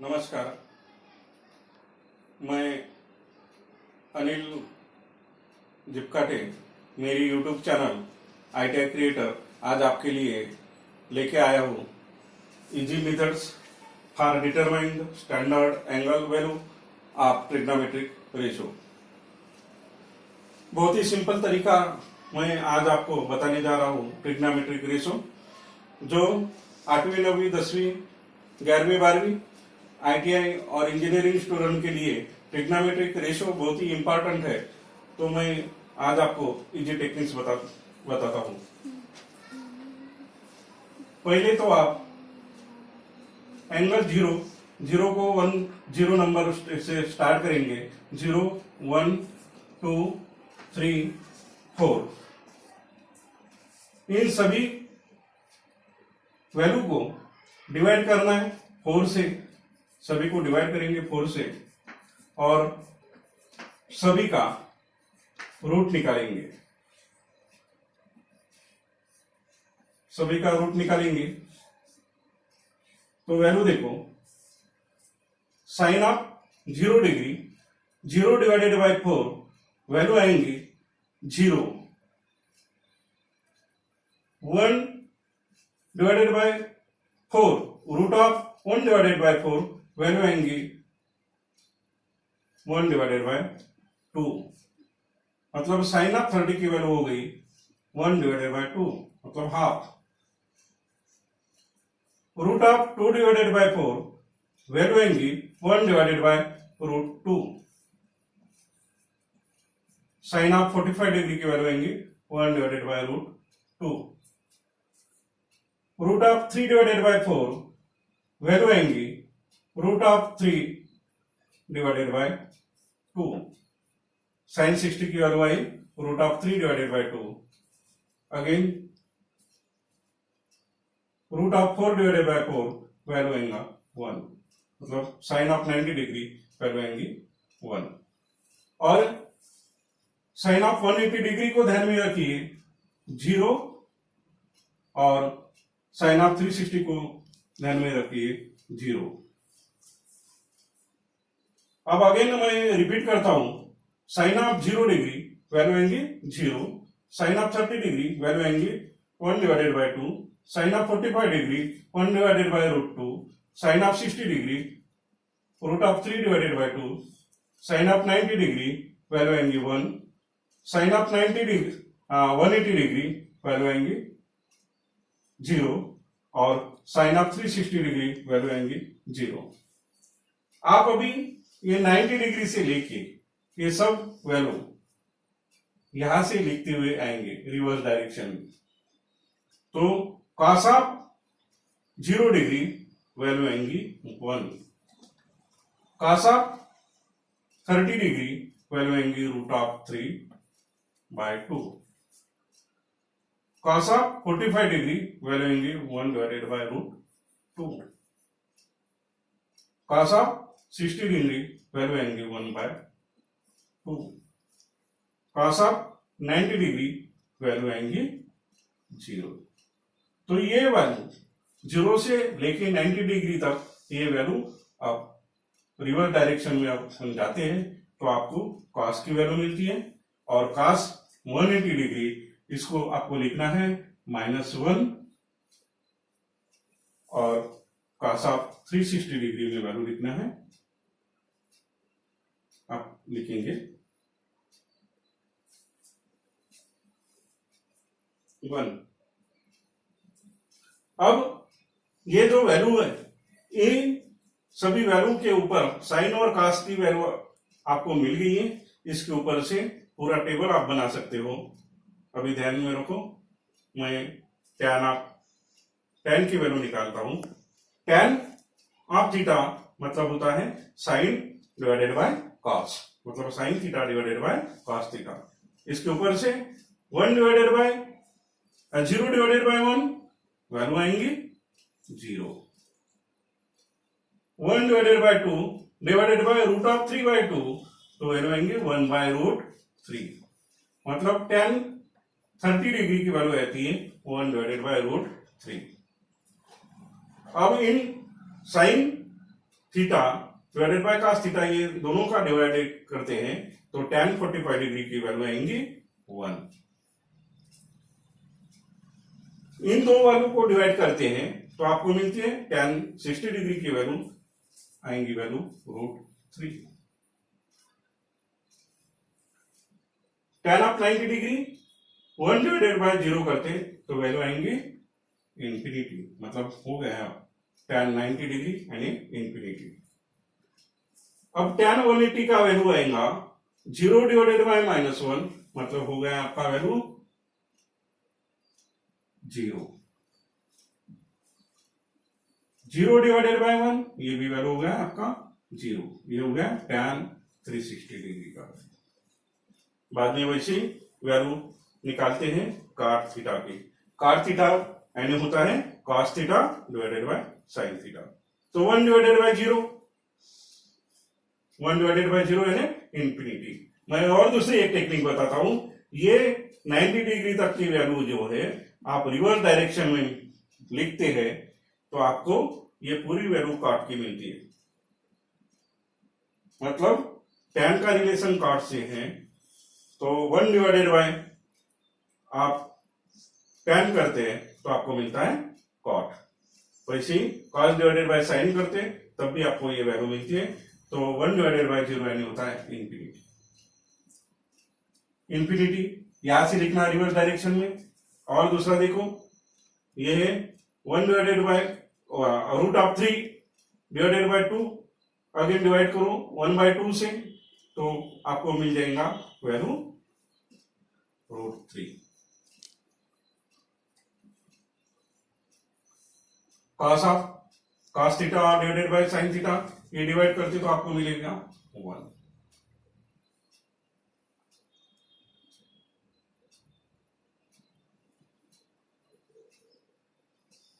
नमस्कार, मैं अनिल जिपकाटे, मेरी यूट्यूब चैनल आईटीआई क्रिएटर आज आपके लिए लेके आया हूँ easy methods for determining standard angle value of trigonometric ratio. बहुत ही सिंपल तरीका मैं आज आपको बताने जा रहा हूँ। ट्रिग्नोमेट्रिक रेशो जो 8वीं 9वीं 10वीं 11वीं 12वीं आईटीआई और इंजीनियरिंग स्टूडेंट के लिए ट्रिग्नोमेट्रिक रेशो बहुत ही इंपॉर्टेंट है। तो मैं आज आपको इजी टेक्निक्स बताता हूँ। पहले तो आप एंगल जीरो को 10 नंबर से स्टार्ट करेंगे। 0 1 2 3 4 इन सभी वैल्यू को डिवाइड करना है 4 से। सभी को डिवाइड करेंगे 4 से और सभी का रूट निकालेंगे। तो वैल्यू देखो, sine of 0 degree 0 divided by 4 value आएंगी 0। 1 divided by 4 root of 1 divided by 4 value आएंगी 1 डिवाइडेड बाय 2। मतलब साइन ऑफ 30 की वैल्यू हो गई 1 डिवाइडेड बाय 2, मतलब half. Root of 2 divided by 4 value आएंगी 1 divided by root 2। Sine of 45 degree की value आएंगी 1 divided by root 2। Root of 3 divided by 4 value आएंगी root of 3 divided by 2। Sine 60 की value आई root of 3 divided by 2। Again root of 4 divided by 4 value आएगा 1। मतलब sign of 90 degree value आएंगी 1। और sign of 180 degree को ध्यान में रखिए 0 और साइन ऑफ 360 को ध्यान में रखिए 0। अब अगेन मैं रिपीट करता हूं। साइन ऑफ 0 डिग्री वैल्यू आएंगी 0। साइन ऑफ 30 डिग्री वैल्यू आएंगी 1 divided by 2। Sine of 45 degree 1 divided by root 2। Sine of 60 degree root of 3 divided by 2। Sine of 90 degree value आएंगी 1। साइन ऑफ 180 डिग्री वैल्यू आएंगी 0 और sign of 360 degree value आएंगी 0। आप अभी ये 90 degree से लेके ये सब वैल्यू यहां से लिखते हुए आएंगे रिवर्स डायरेक्शन में। तो कॉस ऑफ 0 डिग्री वैल्यू आएंगी 1। कॉस ऑफ 30 डिग्री वैल्यू आएंगी root of 3 by 2। Cos of 45 degree value आएंगी 1 divided by root 2। Cos of 60 degree value आएंगी 1 by 2। Cos of 90 degree value आएंगी 0। तो ये वैल्यू 0 से लेके 90 डिग्री तक ये वैल्यू आप रिवर्स डायरेक्शन में आप हम जाते हैं तो आपको कॉस की वैल्यू मिलती है। और कॉस 180 डिग्री इसको आपको लिखना है -1 और कॉस ऑफ 360 डिग्री में वैल्यू लिखना है, आप लिखेंगे 1। अब ये जो वैल्यू है इन सभी वैल्यू के ऊपर साइन और कॉस की वैल्यू आपको मिल गई है। इसके ऊपर से पूरा टेबल आप बना सकते हो। अभी ध्यान में रखो, मैं tan की वैल्यू निकालता हूं। tan ऑफ थीटा मतलब होता है साइन डिवाइडेड बाय कॉस, मतलब sine theta divided by cos theta. इसके ऊपर से 1 divided by 0 divided by 1 value आएंगी 0। 1 divided by 2 divided by root of 3 by 2 तो वैल्यू आएंगे 1 बाय रूट 3। मतलब tan 30 डिग्री की वैल्यू आती है 1 डिवाइडेड बाय रूट 3। अब इन sine theta divided by cos theta, ये दोनों का डिवाइड करते हैं तो tan 45 डिग्री की वैल्यू आएंगी 1। इन दो वैल्यू को डिवाइड करते हैं तो आपको मिलती है tan 60 डिग्री की वैल्यू आएंगी value √3। tan of 90 degree 1 divided by 0 करते तो वैल्यू आएंगे इंफिनिटी, मतलब हो गया tan 90 डिग्री यानी इंफिनिटी। अब tan 180 का वैल्यू आएगा 0 डिवाइडेड बाय -1, मतलब हो गया आपका वैल्यू 0। 0 डिवाइडेड बाय 1, ये भी वैल्यू हो गया आपका 0। ये हो गया tan 360 डिग्री का। बाद में वैसे वैल्यू निकालते हैं cot थीटा की। cot थीटा यानी होता है cos theta divided bye sin theta. तो 1 डिवाइडेड बाय 0, 1 डिवाइडेड बाय 0 यानी इंफिनिटी। मैं और दूसरी एक टेक्निक बताता हूं। ये 90 डिग्री तक की वैल्यू जो है आप रिवर्स डायरेक्शन में लिखते हैं तो आपको ये पूरी वैल्यू cot की मिलती है। मतलब tan का रिलेशन cot से है तो 1 डिवाइडेड बाय आप tan करते हैं तो आपको मिलता है cot। वैसे ही cos डिवाइडेड बाय sin करते हैं तब भी आपको ये वैल्यू मिलती है। तो 1 डिवाइडेड बाय 0 यानी होता है इंफिनिटी। इंफिनिटी यहां से लिखना रिवर्स डायरेक्शन में। और दूसरा देखो, ये है 1 divided bye √3 divided by 2, again divide करो 1/2 से तो आपको मिल जाएगा value √3। cos theta divided bye sin theta, ये डिवाइड करते तो आपको मिलेगा 1।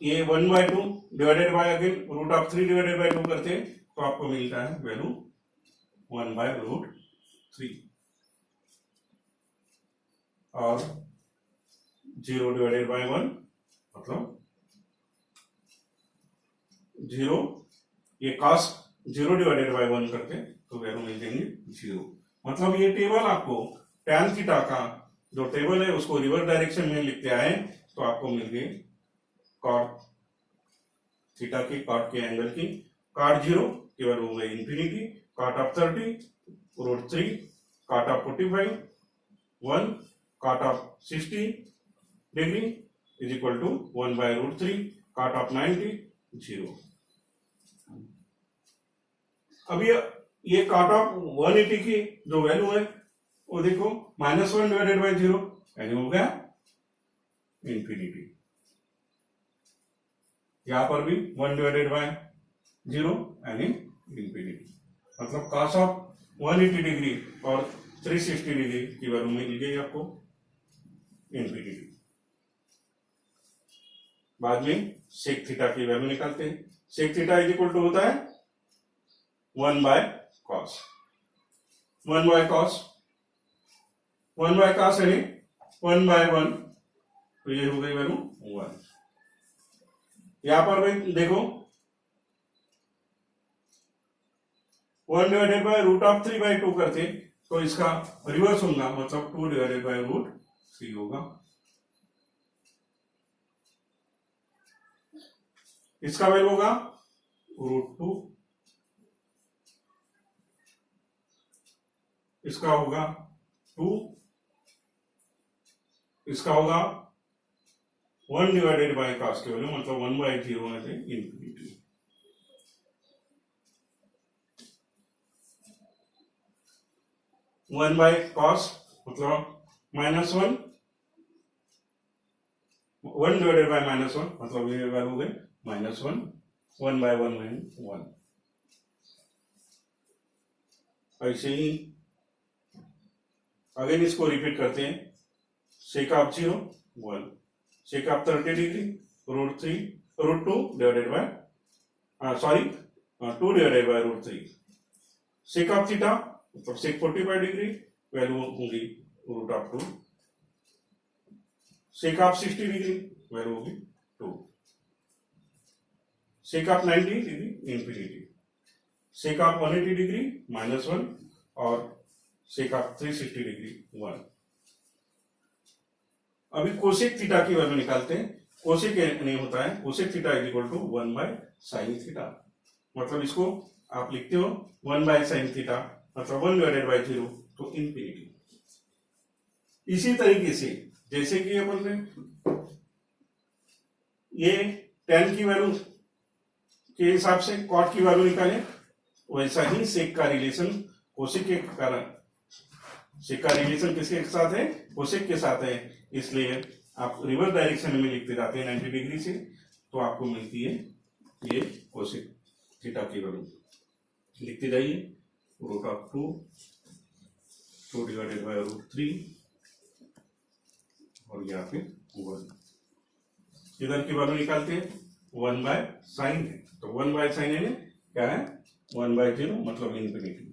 ये 1/2 divided by again √3 divided by 2 करते तो आपको मिलता है वैल्यू 1/√3। और 0 डिवाइडेड बाय 1 मतलब 0, ये cos 0 डिवाइडेड बाय 1 करते तो वैल्यू मिल जाएंगे 0। मतलब ये टेबल आपको tan थीटा का जो टेबल है उसको रिवर्स डायरेक्शन में लिखते आए तो आपको मिल गई cot थीटा की, cot के एंगल की। cot 0 की वैल्यू हो गई infinity, cot of 30 √3, cot of 45 1, cot of 60 degree is equal to 1/√3, cot of 90 0। अब ये cot ऑफ 180 की जो वैल्यू है वो देखो -1 डिवाइडेड बाय 0 यानी हो गया इंफिनिटी। यहां पर भी 1 डिवाइडेड बाय 0 यानी इंफिनिटी। मतलब cos ऑफ 180 डिग्री और 360 डिग्री की वैल्यू मिल गई आपको इंफिनिटी। बाद में sec थीटा की वैल्यू निकालते हैं। sec theta is equal to होता है 1/cos। 1/cos यानी 1/1, तो ये हो गई वैल्यू 1। यहां पर भी देखो 1 डिवाइडेड बाय √3/2 करते तो इसका रिवर्स होगा, मतलब 2 डिवाइडेड बाय √3 होगा। इसका वैल्यू होगा √2, इसका होगा 2, इसका होगा 1 डिवाइडेड बाय cos की वैल्यू मतलब 1/0 में से इंफिनिटी। (1/cos) मतलब -1, 1 डिवाइडेड बाय -1 मतलब ये वैल्यू हो गई -1, 1/1 - 1। ऐसे ही अगेन इसको रिपीट करते हैं। sec of 0 1, sec of 30 degree √2 divided by 2 divided bye √3। sec of theta मतलब sec 45 डिग्री वैल्यू होगी √2। sec ऑफ 60 डिग्री वैल्यू होगी 2। sec of 90 degree infinity. Sake of 180 degree -1 और सेक ऑफ 360 डिग्री 1। अभी cosec theta की value निकालते हैं। Cosec नहीं होता है, cosec theta is equal to 1/sin theta. मतलब इसको आप लिखते हो 1/sin थीटा, मतलब 1/0 तो इंफिनिटी। इसी तरीके से जैसे कि अपन ने ये tan की वैल्यू के हिसाब से कॉट की वैल्यू निकाले, वैसा ही सेक का रिलेशन कोसेक के कारण, सेक का रिलेशन किसके साथ है? कोसेक के साथ है। इसलिए आप रिवर्स डायरेक्शन में लिखते जाते हैं 90 डिग्री से, तो आपको मिलती है ये कोसेक थीटा की वैल्यू। लिखते जाइए √2 डिवाइडेड बाय √3 और यहाँ पे 1। इधर की वैल्यू निकालते हैं 1/sin है, तो 1/sin है क्या है? 1/0 मतलब इंफिनिटी।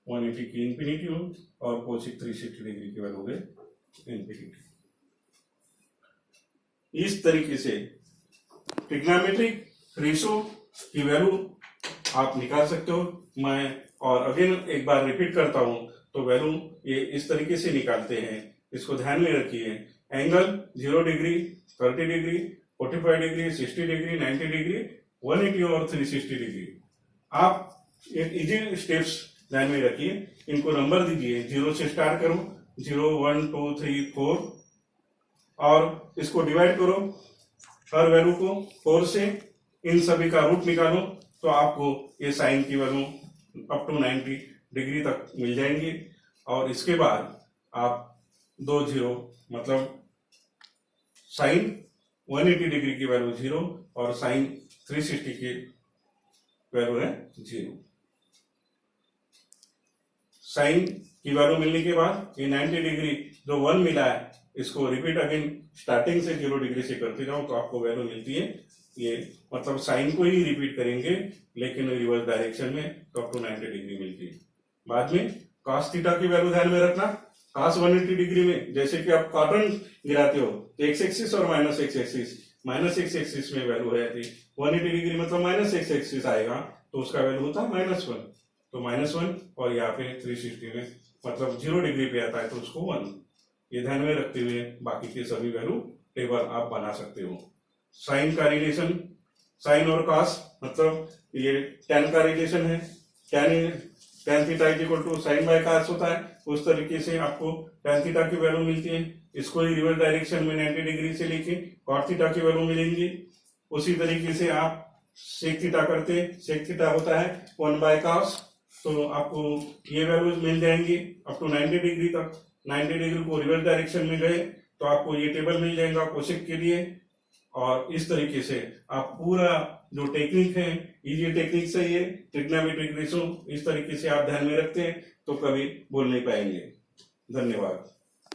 180 की इंफिनिटी हो और कोसेक 360 डिग्री की वैल्यू हो गई इंफिनिटी। इस तरीके से ट्रिग्नोमेट्रिक रेशो की वैल्यू आप निकाल सकते हो। मैं और अगेन एक बार रिपीट करता हूं, तो वैल्यू ये इस तरीके से निकालते हैं, इसको ध्यान में रखिए। Angle 0 degree, 30 degree, 45 degree, 60 degree, 90 degree, 180 और 360 डिग्री। आप एक इजी स्टेप्स ध्यान में रखिए, इनको नंबर दीजिए, 0 से स्टार्ट करो, 0, 1, 2, 3, 4 और इसको डिवाइड करो हर वैल्यू को 4 से, इन सभी का रूट निकालो, तो आपको ये साइन की वैल्यू अप टू 90 डिग्री तक मिल जाएंगी। और इसके बाद आप 2 0 मतलब साइन 180 डिग्री की वैल्यू 0 और साइन 360 की वैल्यू है 0। साइन की वैल्यू मिलने के बाद ये 90 डिग्री जो 1 मिला है, इसको रिपीट अगेन स्टार्टिंग से 0 डिग्री से करते जाओ, तो आपको वैल्यू मिलती है ये, मतलब साइन को ही रिपीट करेंगे लेकिन रिवर्स डायरेक्शन में, तो अप टू 90 डिग्री मिलती है। बाद में cos थीटा की वैल्यू ध्यान में रखना। cos 180 डिग्री में जैसे कि आप कॉटन गिराते हो तो एक्स एक्सिस और माइनस एक्स एक्सिस में वैल्यू है 180 डिग्री, मतलब माइनस एक्स एक्सिस आएगा तो उसका वैल्यू होता है -1, तो -1 और यहाँ पे 360 में मतलब 0 डिग्री पे आता है तो उसको 1। ये ध्यान में रखते हुए बाकी के सभी वैल्यू टेबल आप बना सकते हो। साइन का रिलेशन, साइन और cos मतलब ये tan का रिलेशन है, tan theta is equal to sine by cos होता है, उस तरीके से आपको tan थीटा की वैल्यू मिलती है। इसको ही रिवर्स डायरेक्शन में 90 डिग्री से लेके cot थीटा की वैल्यू मिलेंगी। उसी तरीके से आप sec थीटा करते, sec थीटा होता है 1/cos, तो आपको ये वैल्यूज मिल जाएंगी अप टू 90 डिग्री तक। 90 डिग्री को रिवर्स डायरेक्शन में गए तो आपको ये टेबल मिल जाएगा कोसेक के लिए। और इस तरीके से आप पूरा जो टेक्निक है, ये टेक्निक से ये ट्रिग्नोमेट्रिक रेशो इस तरीके से आप ध्यान में रखते हैं तो कभी भूल नहीं पाएंगे। धन्यवाद।